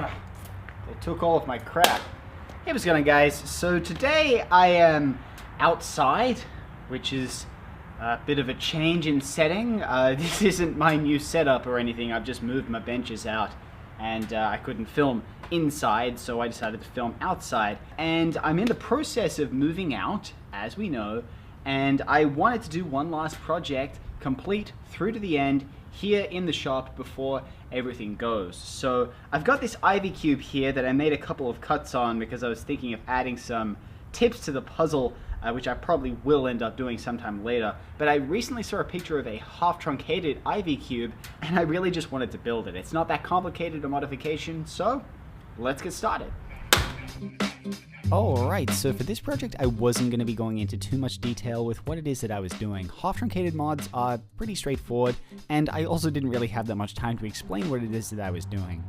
They took all of my crap. Hey, what's going on, guys? So today I am outside, which is a bit of a change in setting. This isn't my new setup or anything. I've just moved my benches out and I couldn't film inside, so I decided to film outside. And I'm in the process of moving out, as we know, and I wanted to do one last project, complete through to the end, here in the shop before everything goes. So I've got this ivy cube here that I made a couple of cuts on because I was thinking of adding some tips to the puzzle, which I probably will end up doing sometime later. But I recently saw a picture of a half truncated ivy cube and I really just wanted to build it. It's not that complicated a modification, so let's get started. Alright, so for this project I wasn't going to be going into too much detail with what it is that I was doing. Half truncated mods are pretty straightforward, and I also didn't really have that much time to explain what it is that I was doing.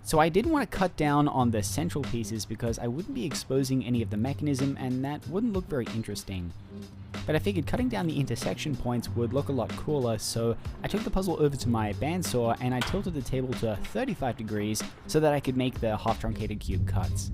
So I didn't want to cut down on the central pieces because I wouldn't be exposing any of the mechanism and that wouldn't look very interesting. But I figured cutting down the intersection points would look a lot cooler, so I took the puzzle over to my bandsaw and I tilted the table to 35 degrees so that I could make the half truncated cube cuts.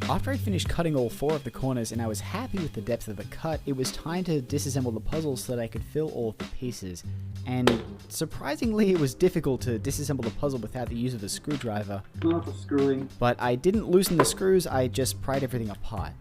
After I finished cutting all 4 of the corners and I was happy with the depth of the cut, it was time to disassemble the puzzle so that I could fill all of the pieces. And surprisingly, it was difficult to disassemble the puzzle without the use of a screwdriver. Not the screwing. But I didn't loosen the screws, I just pried everything apart.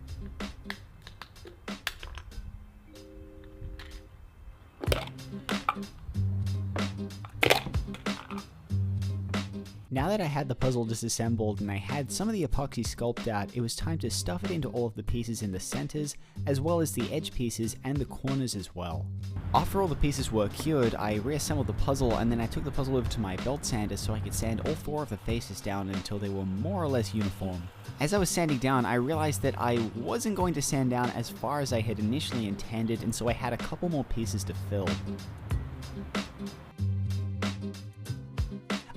Now that I had the puzzle disassembled and I had some of the epoxy sculpted out, it was time to stuff it into all of the pieces in the centers, as well as the edge pieces and the corners as well. After all the pieces were cured, I reassembled the puzzle and then I took the puzzle over to my belt sander so I could sand all 4 of the faces down until they were more or less uniform. As I was sanding down, I realized that I wasn't going to sand down as far as I had initially intended, and so I had a couple more pieces to fill.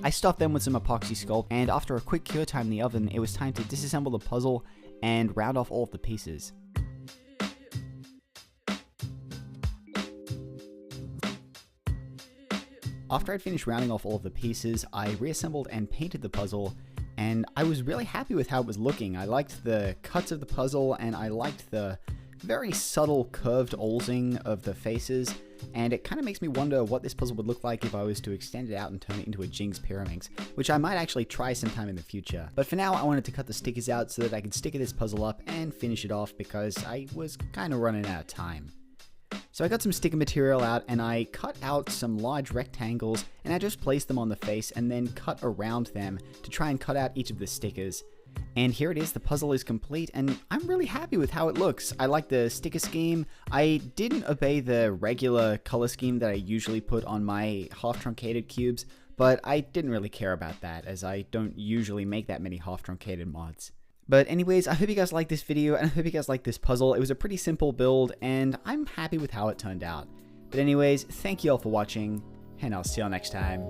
I stuffed them with some epoxy sculpt, and after a quick cure time in the oven, it was time to disassemble the puzzle and round off all of the pieces. After I'd finished rounding off all of the pieces, I reassembled and painted the puzzle, and I was really happy with how it was looking. I liked the cuts of the puzzle, and I liked the very subtle curved oilsing of the faces, and it kind of makes me wonder what this puzzle would look like if I was to extend it out and turn it into a Jinx Pyraminx, which I might actually try sometime in the future. But for now, I wanted to cut the stickers out so that I could sticker this puzzle up and finish it off because I was kind of running out of time. So I got some sticker material out and I cut out some large rectangles and I just placed them on the face and then cut around them to try and cut out each of the stickers. And here it is, the puzzle is complete, and I'm really happy with how it looks. I like the sticker scheme. I didn't obey the regular color scheme that I usually put on my half truncated cubes, but I didn't really care about that as I don't usually make that many half truncated mods. But anyways, I hope you guys liked this video and I hope you guys liked this puzzle. It was a pretty simple build and I'm happy with how it turned out. But anyways, thank you all for watching and I'll see you all next time.